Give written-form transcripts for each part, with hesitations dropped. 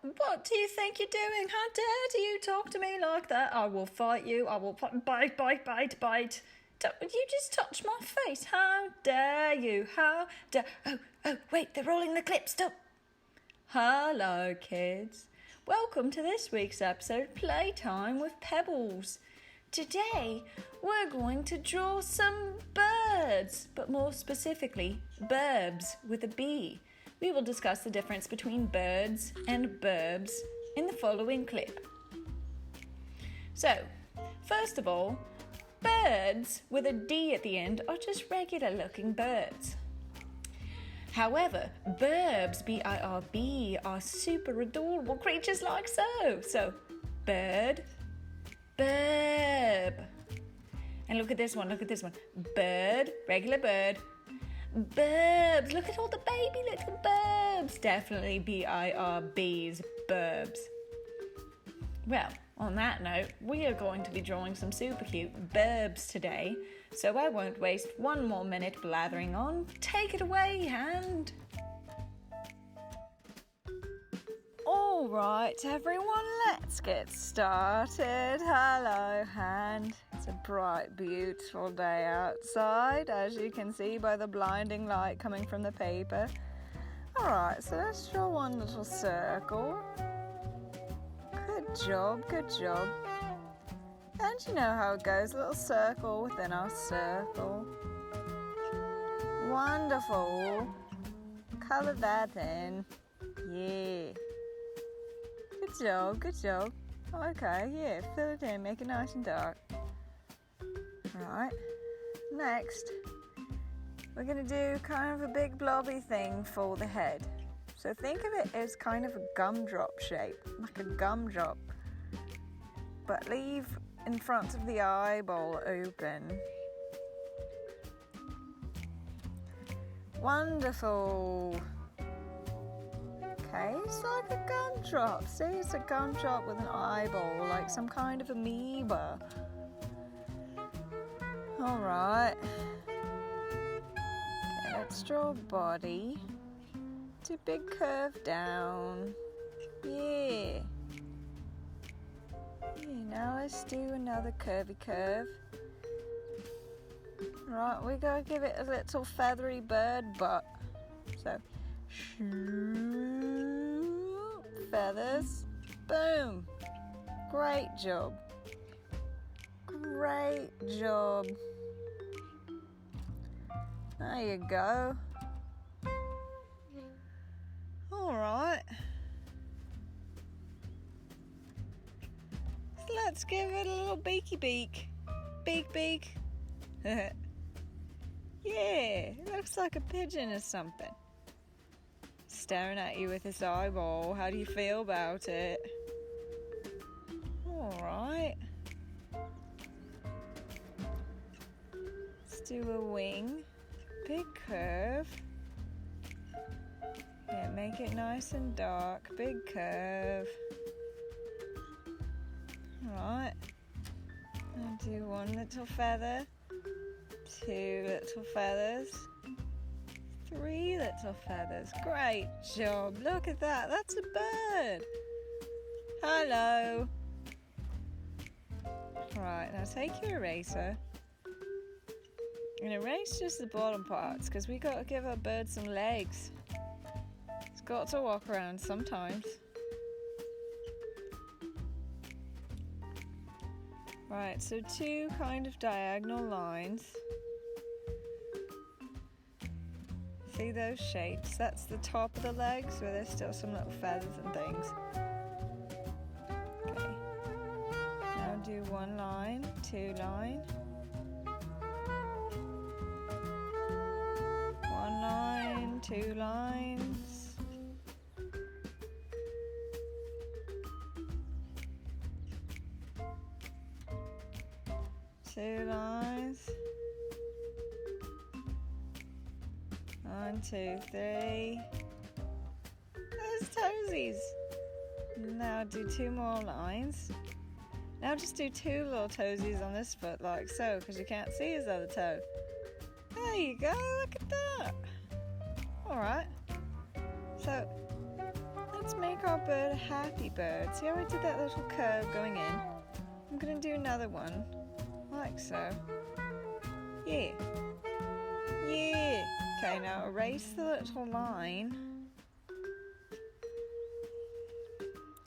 What do you think you're doing? How dare you talk to me like that? I will fight you. I will bite. You just touched my face. How dare you? How dare... Oh, wait, they're rolling the clip. Stop. Hello, kids. Welcome to this week's episode of Playtime with Pebbles. Today, we're going to draw some birds, but more specifically, burbs with a B. We will discuss the difference between birds and burbs in the following clip. So, first of all, birds with a D at the end are just regular looking birds. However, burbs, B-I-R-B, are super adorable creatures like so. So, bird, burb. And look at this one. Bird, regular bird. Burbs, look at all the baby little burbs. Definitely B-I-R-B's, burbs. Well, on that note, we are going to be drawing some super cute burbs today, so I won't waste one more minute blathering on. Take it away, Hand. Alright, everyone, let's get started. Hello, Hand. It's a bright, beautiful day outside, as you can see by the blinding light coming from the paper. Alright, so let's draw one little circle. Good job. And you know how it goes, a little circle within our circle. Wonderful. Colour that in. Yeah. Good job. Okay, yeah, fill it in, make it nice and dark. Right, next, we're going to do kind of a big blobby thing for the head. So think of it as kind of a gumdrop shape, like a gumdrop, but leave in front of the eyeball open. Wonderful. Okay, it's like a gumdrop. See, it's a gumdrop with an eyeball, like some kind of amoeba. Alright. Okay, let's draw a body. Do a big curve down. Yeah. Now let's do another curvy curve. Right, we gotta give it a little feathery bird butt. So, feathers, boom. Great job. There you go. Alright. Let's give it a little beaky beak. Beak. Yeah, it looks like a pigeon or something. Staring at you with his eyeball. How do you feel about it? Alright. Let's do a wing. Big curve. Yeah, make it nice and dark. Big curve. Alright. I'll do one little feather. 2 little feathers. 3 little feathers. Great job. Look at that. That's a bird. Hello. Right, now take your eraser and erase just the bottom parts, because we got to give our bird some legs. It's got to walk around sometimes. Right, so 2 kind of diagonal lines. See those shapes? That's the top of the legs where there's still some little feathers and things. Okay. Now do 1 line, 2 line. 1 line, 2 lines. Two lines. 1, 2, 3. Those toesies. Now do 2 more lines. Now just do 2 little toesies on this foot like so, because you can't see his other toe. There you go, look at that. Alright. So let's make make our bird a happy bird. See how I did that little curve going in? I'm going to do another one, like so. Yeah. Yeah. Okay, now erase the little line.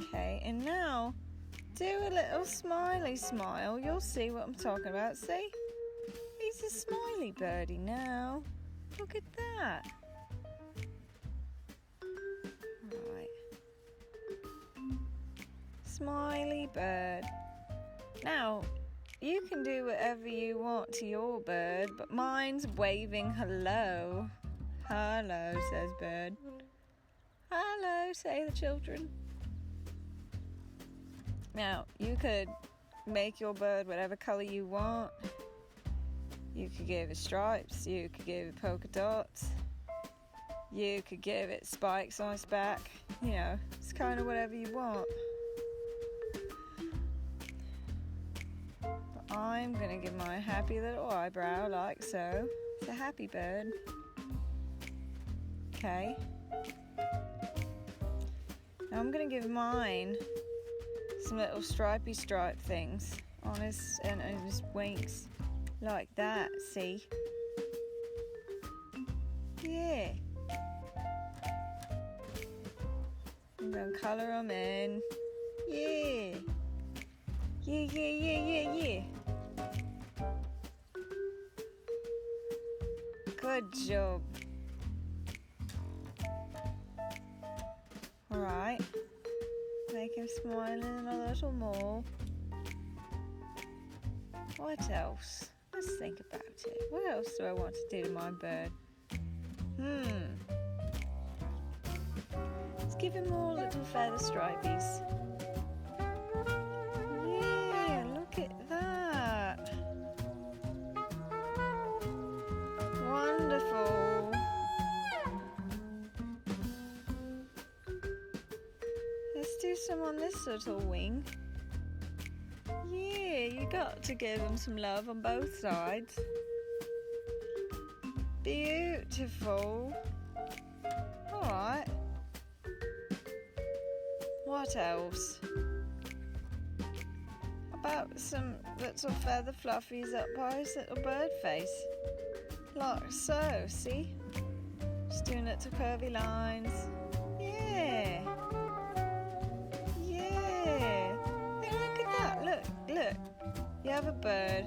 Okay, and now do a little smiley smile. You'll see what I'm talking about. See? He's a smiley birdie now. Look at that. Right. Smiley bird. Now, you can do whatever you want to your bird, but mine's waving hello. Hello, says bird. Hello, say the children. Now, you could make your bird whatever colour you want. You could give it stripes, you could give it polka dots, you could give it spikes on its back. You know, it's kind of whatever you want. But I'm going to give mine a happy little eyebrow like so. It's a happy bird. Okay. Now I'm going to give mine some little stripy stripe things on his wings. Like that, see? Yeah. I'm going to colour them in. Yeah. Yeah, yeah, yeah, yeah, yeah. Good job. Alright. Make him smile a little more. What else? Let's think about it. What else do I want to do to my bird? Let's give him more little feather stripies. Yeah, look at that. Wonderful. Let's do some on this little wing. Yeah, you got to give them some love on both sides. Beautiful. Alright. What else? About some little feather fluffies up by his little bird face. Like so, see? Just doing little curvy lines. Yeah. Yeah. Hey, look at that. Look. You have a bird.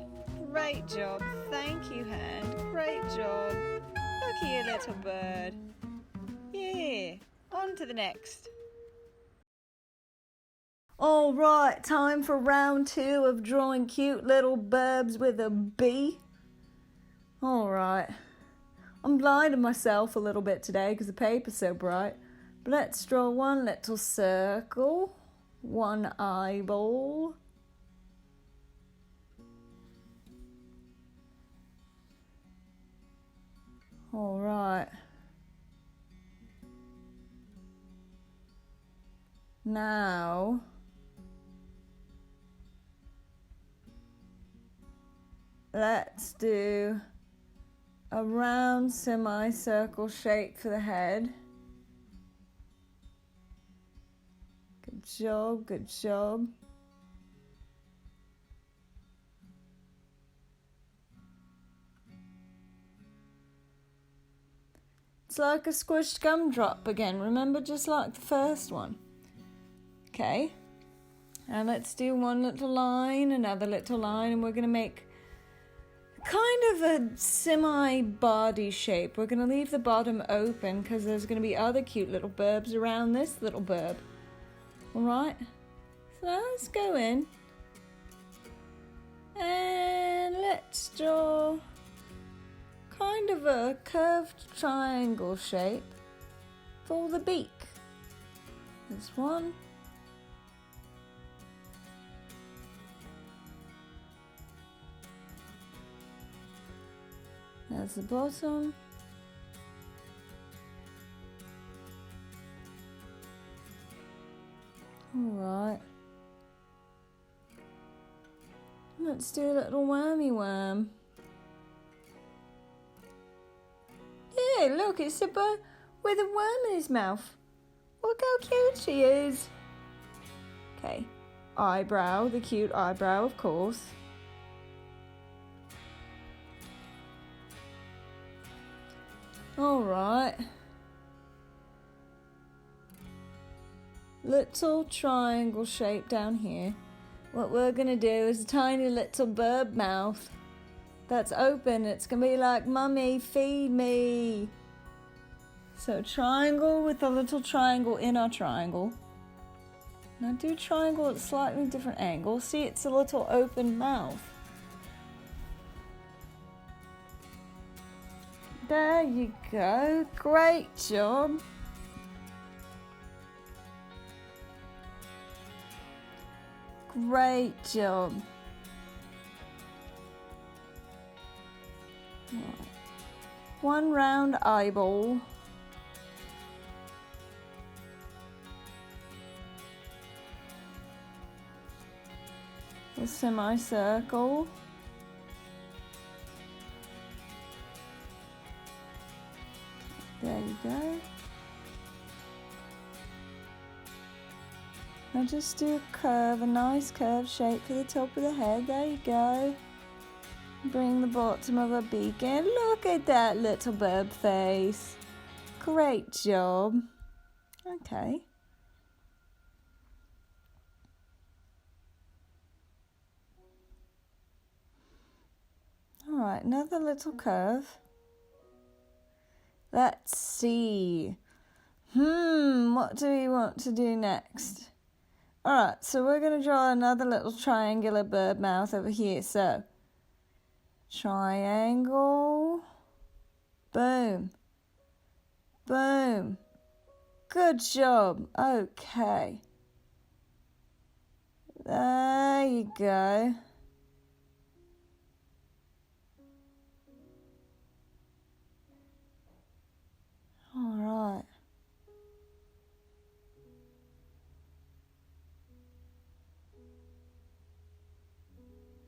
Great job. Thank you, hand. Great job. Look at your little bird. Yeah. On to the next. All right, time for round 2 of drawing cute little burbs with a B. All right. I'm blinding myself a little bit today because the paper's so bright. But let's draw one little circle, one eyeball. All right. Now, let's do a round semicircle shape for the head. Good job, good job. It's like a squished gumdrop again, remember, just like the first one. Okay, and let's do one little line, another little line, and we're going to make kind of a semi-body shape. We're going to leave the bottom open because there's going to be other cute little burbs around this little burb. Alright, so let's go in and let's draw kind of a curved triangle shape for the beak. There's one. There's the bottom. Alright. Let's do a little whammy worm. Yeah, look, it's a bird with a worm in his mouth. Look how cute she is. Okay, eyebrow, the cute eyebrow, of course. All right. Little triangle shape down here. What we're gonna do is a tiny little bird mouth that's open. It's gonna be like, "Mummy, feed me." So triangle with a little triangle in our triangle. Now do triangle at slightly different angles. See, it's a little open mouth. There you go. Great job. Great job. Right. One round eyeball. A semicircle. There you go. Now just do a curve, a nice curved shape for the top of the head. There you go. Bring the bottom of her beak in. Look at that little bird face. Great job. Okay. All right, another little curve. Let's see. What do we want to do next? Alright, so we're going to draw another little triangular bird mouth over here. So, triangle, boom, boom. Good job. Okay. There you go. Alright.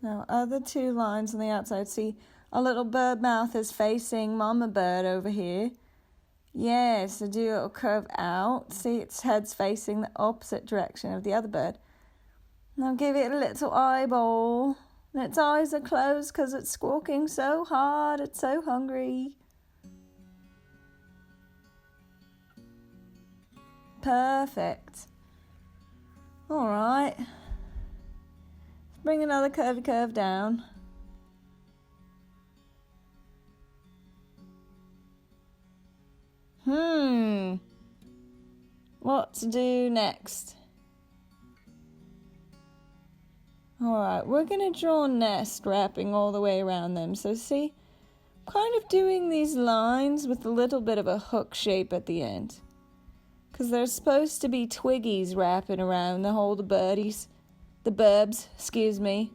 Now, other two lines on the outside. See, our little bird mouth is facing Mama Bird over here. Yeah, so do a little curve out. See, its head's facing the opposite direction of the other bird. Now give it a little eyeball. And its eyes are closed because it's squawking so hard. It's so hungry. Perfect. All right. Bring another curvy curve down. What to do next? Alright, we're going to draw a nest wrapping all the way around them. So see, I'm kind of doing these lines with a little bit of a hook shape at the end. Because there's supposed to be twiggies wrapping around the birdies. The burbs, excuse me.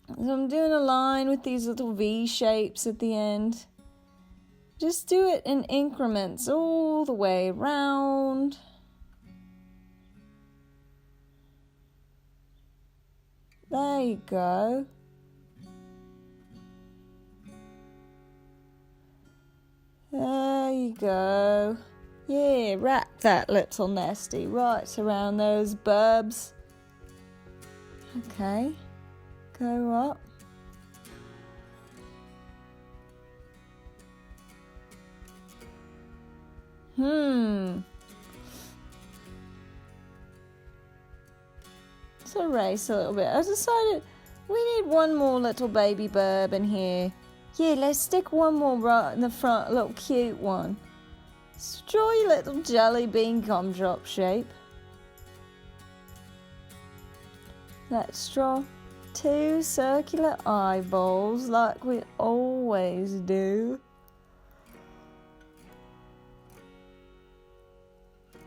So I'm doing a line with these little V shapes at the end. Just do it in increments all the way around. There you go. There you go. Yeah, wrap that little nesty right around those burbs. Okay, go up. Let's erase a little bit. I decided we need one more little baby burb in here. Yeah, let's stick one more right in the front, a little cute one. So draw your little jelly bean gumdrop shape. Let's draw two circular eyeballs like we always do.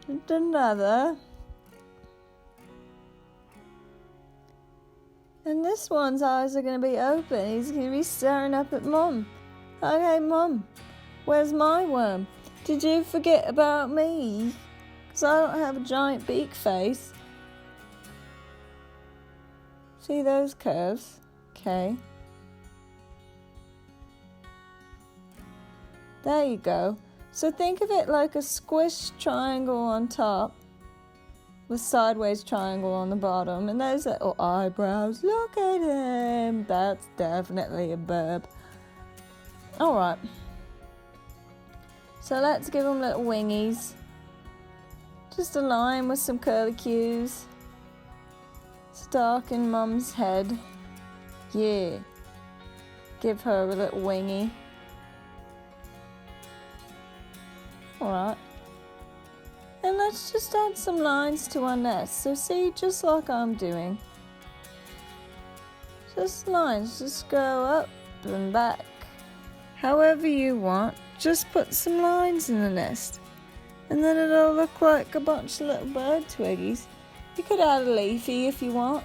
And another. And this one's eyes are going to be open. He's going to be staring up at Mum. Okay, Mum, where's my worm? Did you forget about me? Because I don't have a giant beak face. See those curves? Okay. There you go. So think of it like a squished triangle on top with sideways triangle on the bottom, and those little eyebrows. Look at him. That's definitely a burb. Alright. So let's give him little wingies. Just a line with some curlicues. Stark in Mum's head. Yeah. Give her a little wingy. Alright. And let's just add some lines to our nest. So see, just like I'm doing. Just lines, just go up and back. However you want, just put some lines in the nest. And then it'll look like a bunch of little bird twiggies. You could add a leafy if you want.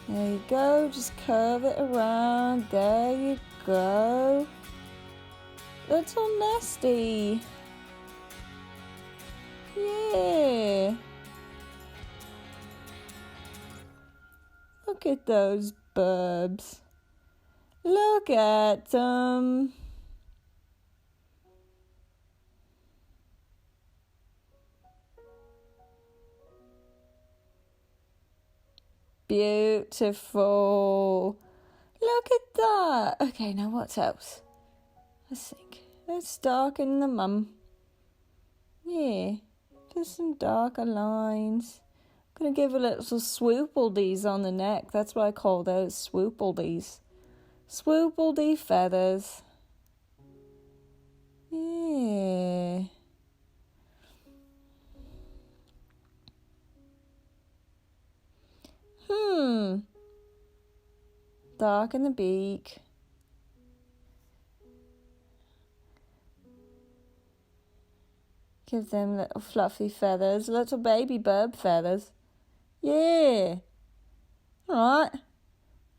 There you go, just curve it around. There you go. Little nesty. Yeah. Look at those burbs. Look at them. Beautiful. Look at that. Okay, now what else? Let's think. Let's darken the mum. Yeah. Just some darker lines. I'm going to give a little swoopaldies on the neck. That's what I call those, swoopaldies. Swoopaldee feathers. Yeah. Darken the beak. Give them little fluffy feathers, little baby bird feathers. Yeah. Alright.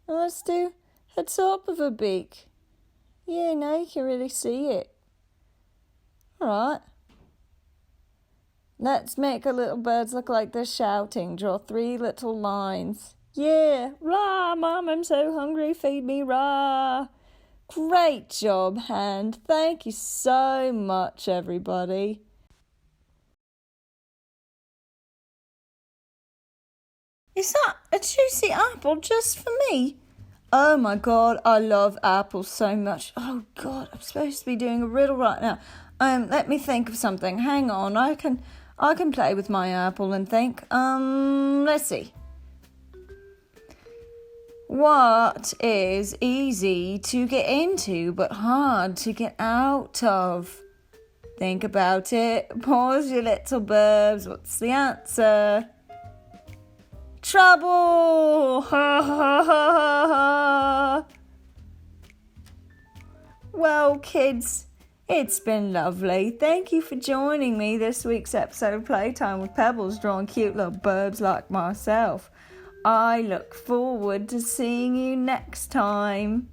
Now let's do the top of a beak. Yeah, now you can really see it. Alright. Let's make our little birds look like they're shouting. Draw 3 little lines. Yeah. Rah, Mum, I'm so hungry. Feed me, rah. Great job, Hand. Thank you so much, everybody. Is that a juicy apple just for me? Oh my God, I love apples so much. Oh God, I'm supposed to be doing a riddle right now. Let me think of something. Hang on, I can play with my apple and think. Let's see. What is easy to get into but hard to get out of? Think about it. Pause your little burbs. What's the answer? Trouble! Ha ha ha ha ha! Well, kids, it's been lovely. Thank you for joining me this week's episode of Playtime with Pebbles, drawing cute little birds like myself. I look forward to seeing you next time.